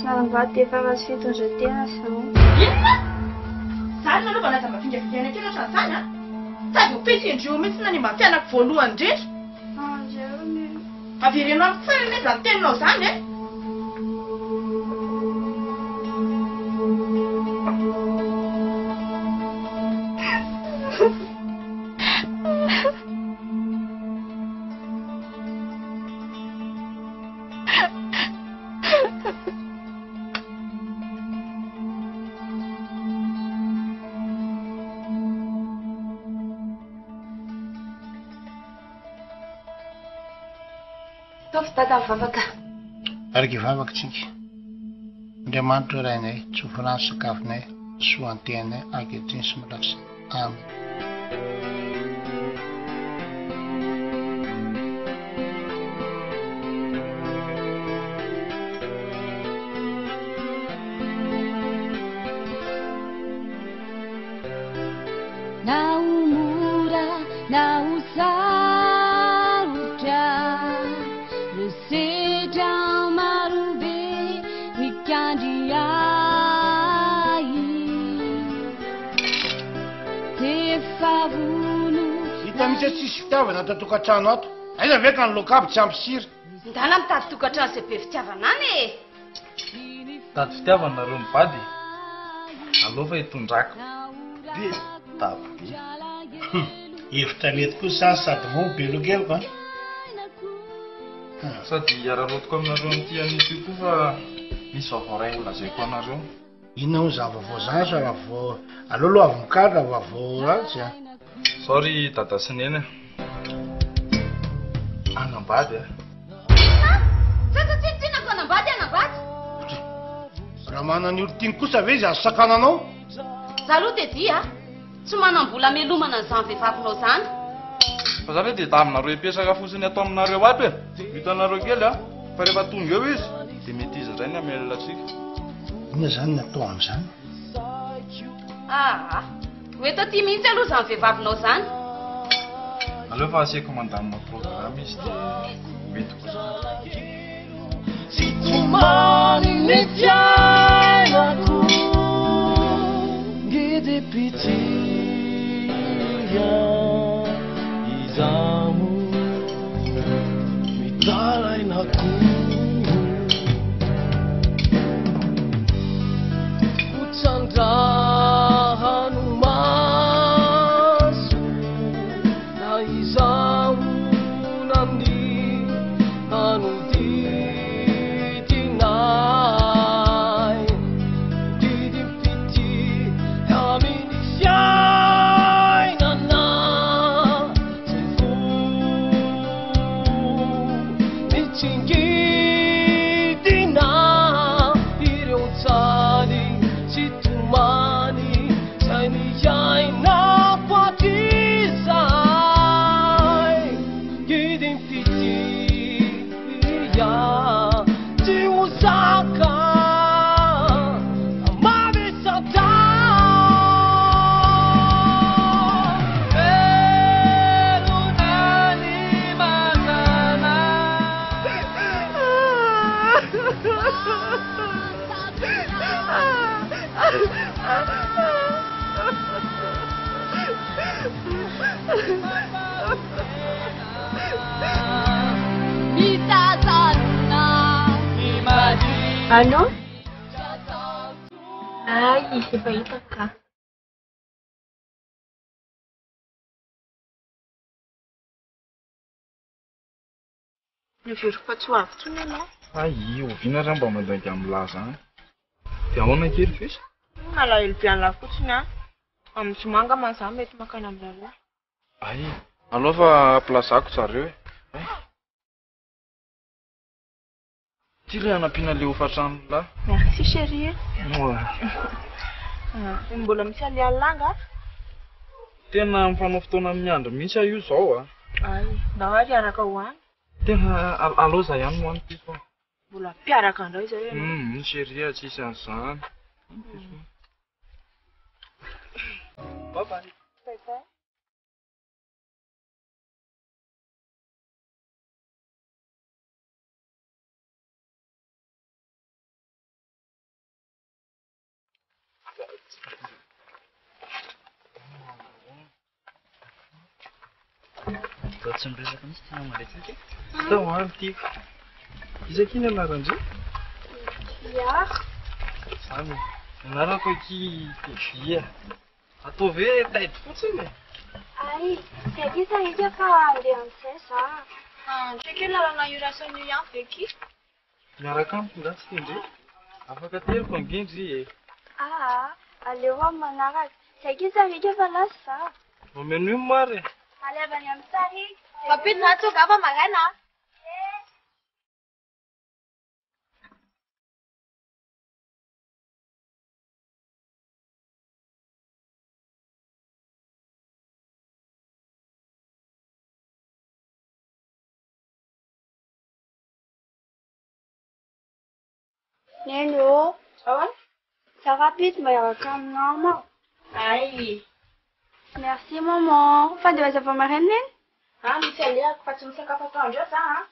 Narambaty efa ratsy fitondratena zao. Inona? Zany nalova naza mafindrafindriana kely ohatrany zany a? Sady ho petindrio mihitsy na ny mba fianako voalohany indrindra. Anzao ny Averenao amiko tsara ne zany teninao zany e? Dada mivavaka. Araka vavaka tsika. Andriamanitra rainay, tsofirano sakafonay, soantenay, ankehitriny sy milasy. Amen. Na umura, na usarutra, luseja marube, mikandiai. Tefavunu. Hita mitsy tsisy fitiavana ato tokantrano ato. Aiza ve ka ny lokabo tsy ampy sira? Ndala mitady tokantrano izay be fitiavana any e. Tady fitiavana nareo mivady. Aleo fa hitondrako. Be taby. Hevitra mety kosa zany sady mombo be lokelo Sady hiara-rotoko aminareo amin'ity an'ity koa fa misy vaovao iray lazaiko anareo. Inona ho zavavao zany sa vavao alolo avy mikadra vavao ratsy a. Sorry dada sy neny. Anambady a. Tsatsatsitsinako anambady anambady. Raha manana olo tiany kosa ve izy azo sakananao? Zaloha dia dia tsy manam-bola melomana an'izany vehivavinao zany. Fa zany hoe dia daminareo hipetraka fotsiny atao aminareo aby e. Hitanareo kely a. Fa rehefa tonga eo izy dia mety izy izay ny amelalatsika. Inona zany natao amin'izany? Hoeto aty mihitsy aloha zany vehivavinao zany. Aleo fa asiako mandamina programme izy dia mety kosa. Situmani nifiainako gede pitia izamu mitalainako utsandrahanu masu na izamu namni anu Ano? Ay, efa hitako ka. Niverom-patsoavy tsony ianao? Oviana raha mba mandainga amin'ny lahy zany. Dia ahoana kely fisa? Malahelo be an'lahy fotsiny a. Amin'ny Jomanga man'izany mety makany amin'ny lalao. Aleo fa plazako zareo e. Ty le anampiana le hofatrano lahy. Merci chérie. Moa. Mbola misy alialanga? Tena mifanao fotoana amin'ny andro mihitsy io zao a. Ay, ndao ary araka hoany. Tena aleo zay ihany hoany ty fa. Mbola mpiaraka andao izy hoe. Chérie tsisy an'izany. Bye bye. Bye bye. Tsy miresaka misy tena maretsaka. Tao any tiako. Izakiny anaran'izay? Zany. Anarako aky Via. Atao ve taity fotsiny? Ay, tegisa higa fa andeha amin'izay za. Ndraiky lalana irasan'io ihany ve ky? Miaraka amiko nda tsy tendry. Afaka teriko angendry e. Aleo amin'ny manaraka. Tegisa higa fa lasa za. Mameno io mary. Alevany amin'ny sary. Papito na tsoga apa maraina? Neno. Ça va vite, mais maman. Ay. Merci maman. Fa dewa zava maraina? Misy aliako fa tsy misakafo atoandro eo za ha.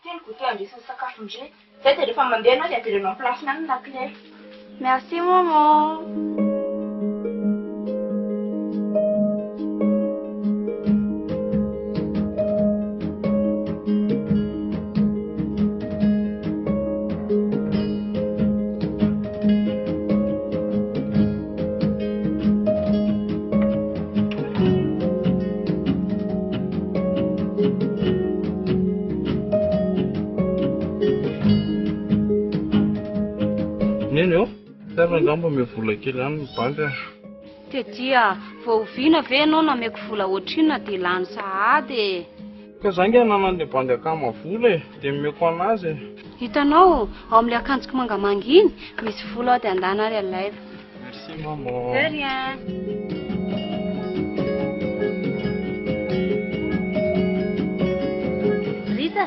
Teny goûter andrisy ny sakafo ndray. Zay dia rehefa mandeha anao dia ampirenao amin'ny place nany na clé. Merci maman. Ngamba me vola kely any ny banka. Dia vao oviana ve ianao nameko vola ohatrina dia lany sahady. Ka zangy ananan'ilay bandy akama vola e, dia meko anazy e. Hitanao ao amin'ilay akanjoko mangamanga iny misy vola ao dia andana ary alaiva. Merci maman. De rien. Rita,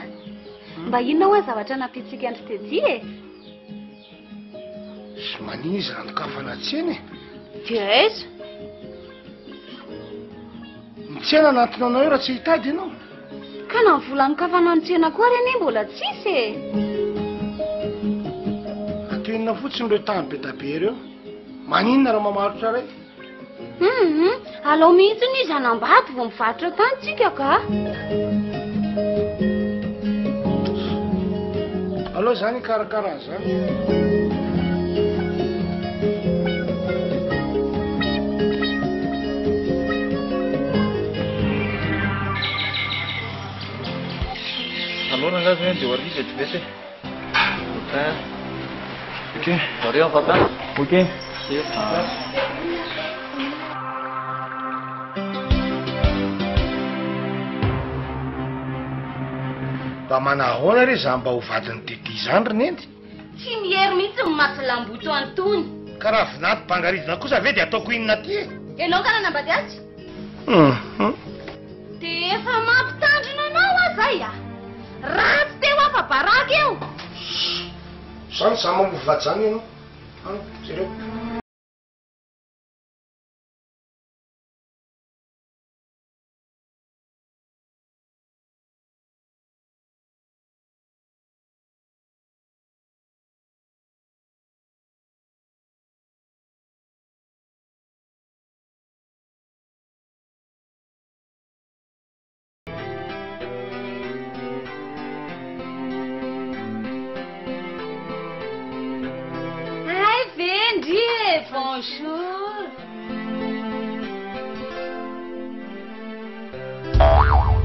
mba inona hoe zavatra nampitsika andro Teddy e? Sy maniza andokafana tsena e. Dia aiza? Ny tsena anatinao io raha tsy hitady ianao. Ka na vola nokafana ny tsena koa reny mbola tsisy e. Atoinona fotsiny ireo tany be tabe ireo. Maninona raha mamarotra ray? Alao mihitsy ny izy anambady vao mivarotra tany tsika ka. Alao zany karakara zany. Alors là, je viens de voir que tu fais. Ok. Allez, on va pas. Ok. Mba manahoana re za mba ho vadiny Teddy zany renendy. Tsy mihery mihitsy ny masolamboto antony. Ka raha vinaty bangaridina kosa ve dia ataoko inona ty e? Ianao ka nanambady azy? Dia efa mampitandrina anao azay a. Ratsy teo afa baraka eo. Zany za mamovady zany ianao. Jereo. Bonjour.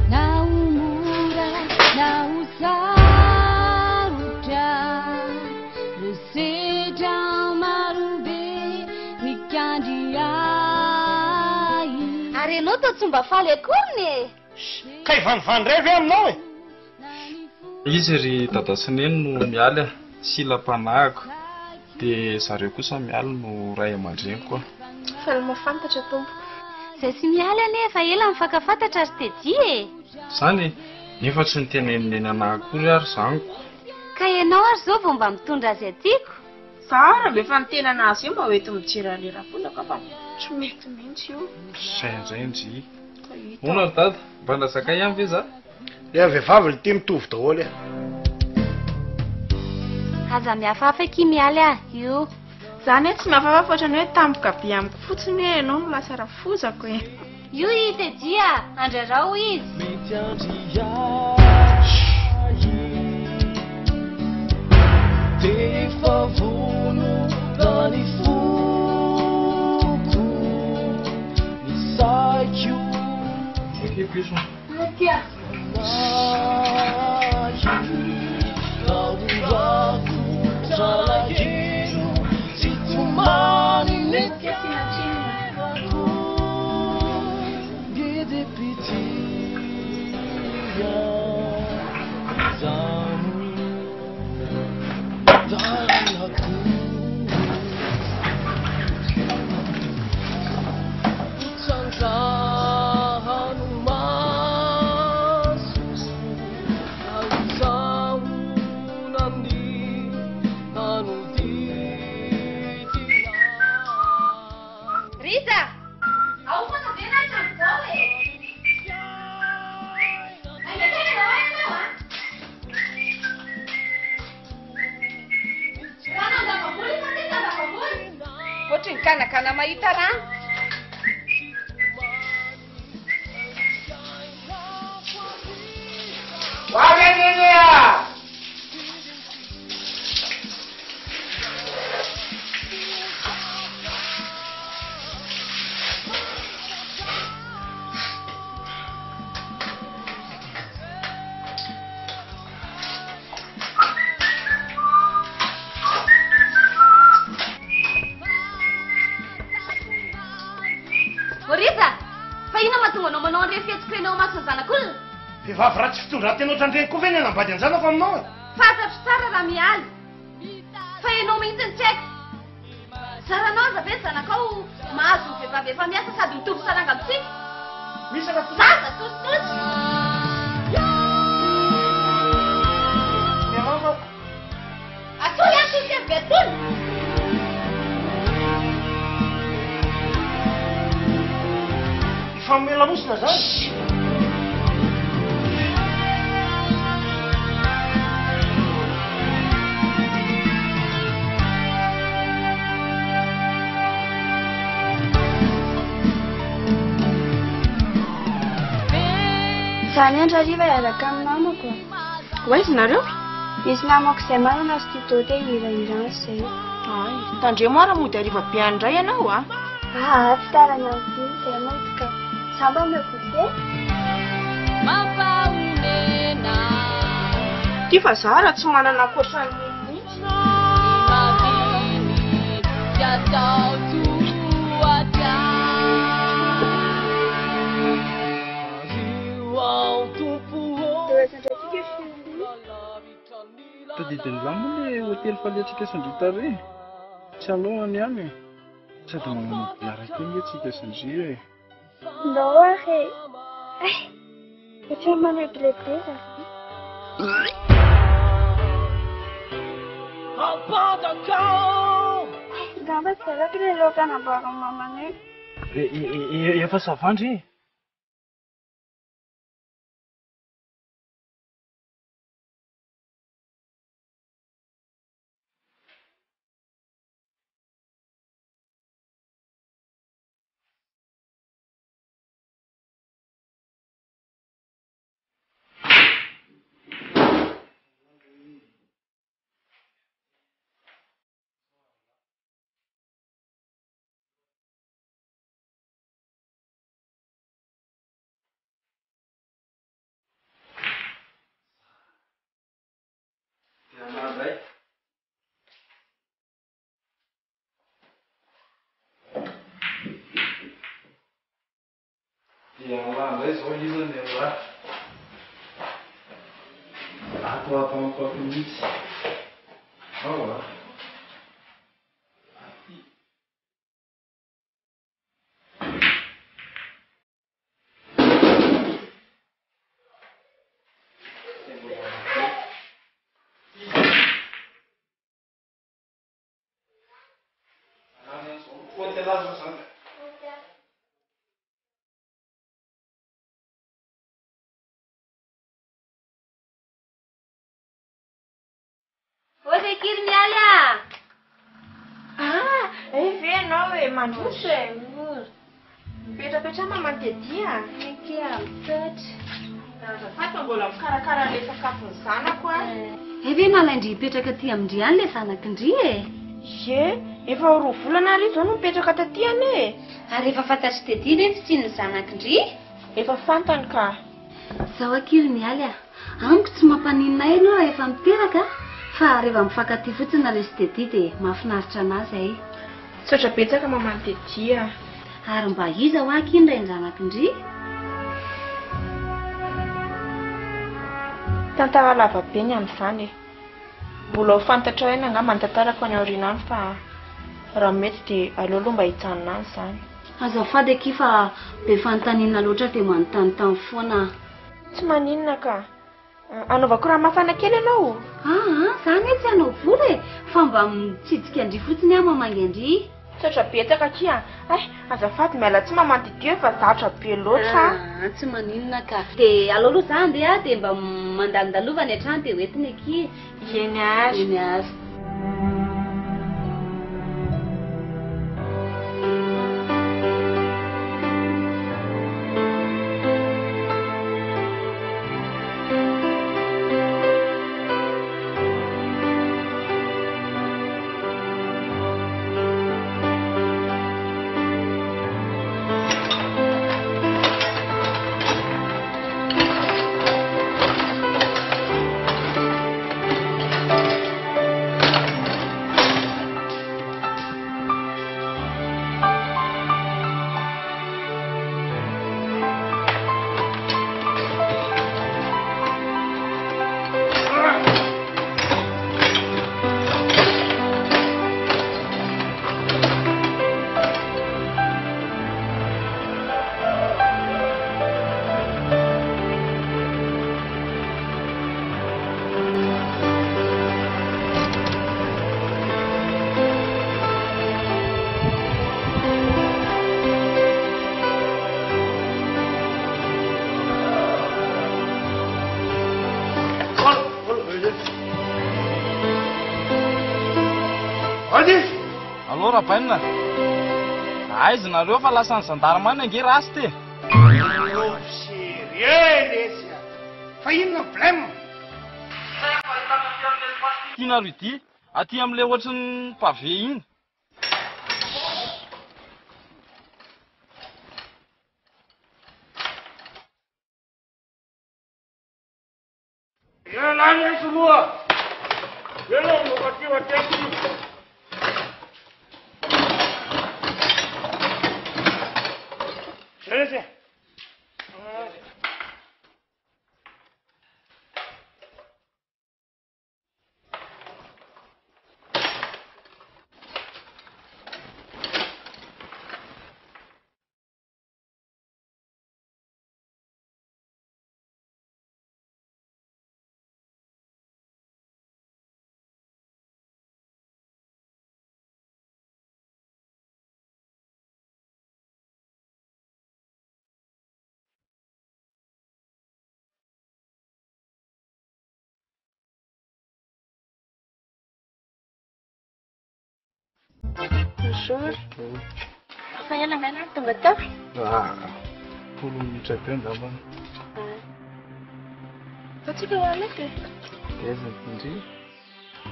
Naumura, nausaruta, luseja marube, mikandiai. Arenao tô tsy mba faly akory ne? Ka ivanivany ray ve aminao e? Izy ry dada sy neny no mialy silam-panahiko. Dia zareo kosa mialy no ray aman-dreny koa. Fa mafantatra tompo. Zay sy mialy anefa ela mifankafantatra ry Teddy e. Zany nefa tsy niteneniny anakory ary zaniko. Ka ianao ary zao vao mba mitondra azy atyko. Raha be fa nitenana azy io mba hoety mijery lera-polaka fa tsy mety mihitsy io. Zay indray. Ona ry dada, mba nazaka ihany ve za? Le vehivavy ty mitovy daholo e. aza mihafafa ky mialy a io Zany hoe tsy mahafafa fa ohatrany hoe tampoka be amiko fotsiny hoe ianao no lasa rafozako e. io itedia andrarao izy mety andriay defa vono dany foko ny saiko naorako zalahelo tsy tomany netako gede pitia zano dalanako tsandrahano masoso aizahonany anodidina Rita ao fanavena tranozao e aingatena ao ianao a ranandavaboly fa tena andavaboly ohatrany ganagana mahita rano Rita fa ina mahatonga anao manao an'ireny fihetsika enao masina zanak'olona Vehivavy ratsy fitondran-tena ohatran'ireny koa ve ny anambady an-janako aminao e? fantatro tsara raha mialy fa ianao mihitsy ny tsy haiko zaranao aza ve zanakao mahazo ny vehivavy efa miasa sady mitovy saranga amitsika Misy raha zaza tositosy atoy ato izy avy atoly ifamelamosina zany. Zany andra hariva iaraka amin'ny namako. Ho aiza nareo? Misy namako izay manana studio te hirahirana izay. Ay, tandremo ara mody hariva be andray ianao a. Tsy tarany amin'ny dimy izay motika. Samba mekose. mampaonena Ty fa zara tsy manana ankoatran'ny mihitsy. maviny tsy atao toata rio ao tompo Doesandratika firy. Tadidiny lamo le hotely faliatsika sandrita re tsy alohany ihany sady manao biaraka iny tsika sandria e Ndao ahe. Ohatran'ny maneblebleza. apadakao Ngamba tsy zavatra ilay laoka namboarin'ny mamany io. efa savandry Andray zao izany raha ato ampako mihitsy ao a Ore Kiry mialy a. Ve ianao e manoso e. Mipetrapetra mamantedia. Eky mitoatra. Azafady mbola mikarakara le sakafony zanako a. Eve nalaindry hipetraka aty amindry any le zanakindry e. Ye, efa 2 volana ary izao no mipetraka taty any e. Ary efa fantatry Teddy re tsy ny zanakindry? Efa fantany ka. Zaho Kiry mialy a. Amiko tsy mampaninina ianao efa miteraka fa rehefa mifankatia fotsiny na resy Teddy dia mahafinaritra anazy ay. Tsotra betsaka mamantedia. Ary mba iza ho akindray ny zanakindry? Tantara lava be ny amin'izany e. Mbola ho fantatra hoe nanga mantantarako any aoriana any fa raha mety dia aleoloha mba hijanona any izany. Azafady aky fa be fanontaniana loatra dia manontany foana. Tsy maninona ka. Anaovako raha mafana kely ianao. Zany hoe tsy hanao vory e. Fa mba mitsidika andry fotsiny aho mamangy andry. Tsotra betsaka aty a. Azafady miala tsy mamantedio fa zatra be loatra. Tsy maninona ka. Dia aleoloha za andeha dia mba mandalondalova ny an-trano dia hoentiny aky. Eny azy. Eny azy. Alô rapaina. Aiza nareo fa lasa ny zandarmana ange rasy ty. Sérieux fa inona problème? Tianareo ity aty amin'ilay ohatran'ny pavé iny. Lany soloa. Hello, mokatiwa teki. Sese. Bonjour. Fa ela ngana tonga tao? Polo minitra teo angamba. Fa tsika hoanete? Eza indri.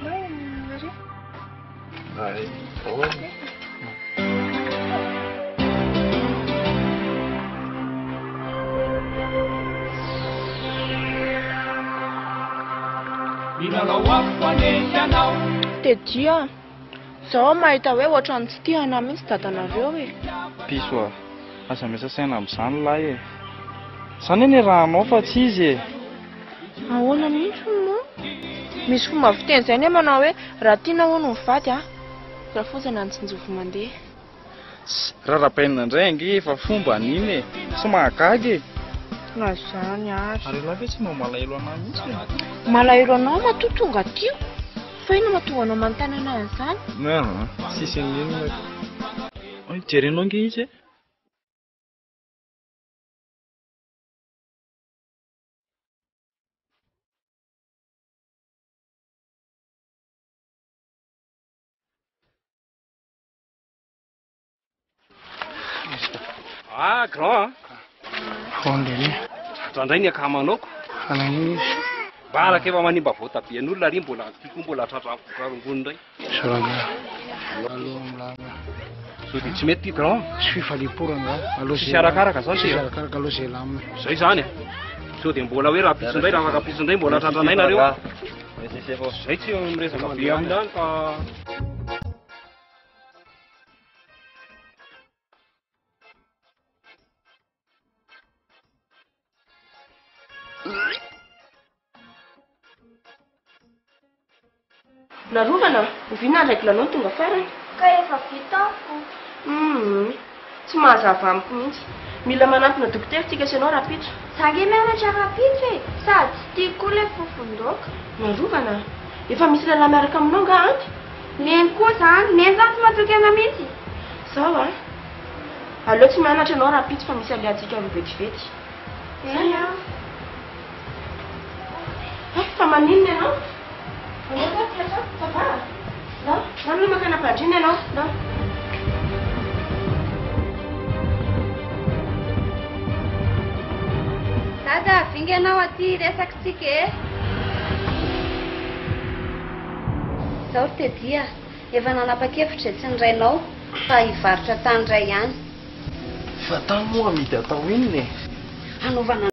Nari? Ay, Tedia. Zaho mahita hoe ohatrany tsy tiana mihitsy dadanareo e. piso a. Aza miasa saina amin'izany lahy e. Zany anie raha anao fa tsy izy e. Ahoana mihitsy moa? Misy fomba fiteny izay anie manao hoe raha tiana hono mivady a. Raha fotsiny antsinjovy mandeha. Raha rapaina indray ange efa fomba an'iny e. Tsy mahagaga e. Na zany ary. Ary lahy ve tsy nao malahelo anahy mihitsy e. Malahelo anao matoa tonga tio. Fa ino mahatonga anao manontany anahy an'izany? Sisy n'inona. Jerenao ange izy e. Ah, grand. Fondely. Randray ny akamaanao. Anany mba araka efa manimba voatabian'olona ry mbola tiako mbola tratrarongony ndray. Soranga. Alo mlanga. So dia tsy mety ty grand. Tsy fifaliporanga. Alo Tsy arakaraka zany Tsy dia. arakaraka alo zay lamina. Zay zany. So dia mbola hoe raha pitso indray raha afaka pitso indray mbola tratranay nareo. Zay tsy miresaka be amin'any fa Larovana, oviana ndraiky lanao ny tonga farany. Ka efa vitako. Tsy mahazava amiko mihitsy. Mila manampina dokotera tsika sy ianao rapitso. Zange mianatra rapitso e. Sady tsy tiako koa ilay fofon-daoka. Larovana, efa misy lehilahy miaraka aminao nga anty? Neny koa zany. Neny zany tsy matokana mihitsy. Zao a. Aleo tsy mianatra ianao rapitso fa misy aliantsika vetivety. Eny a. Fa maninona ianao? Ça va? Non? Zany lo makana pandrina ianao? Non? Dada, vinganao aty resakitsika e. Zaho ry tedia, efa nanapa-kevitra tsy nirainao fa hivarotra tany iray ihany. fa tany moa amidy atao inona e? Hanaovana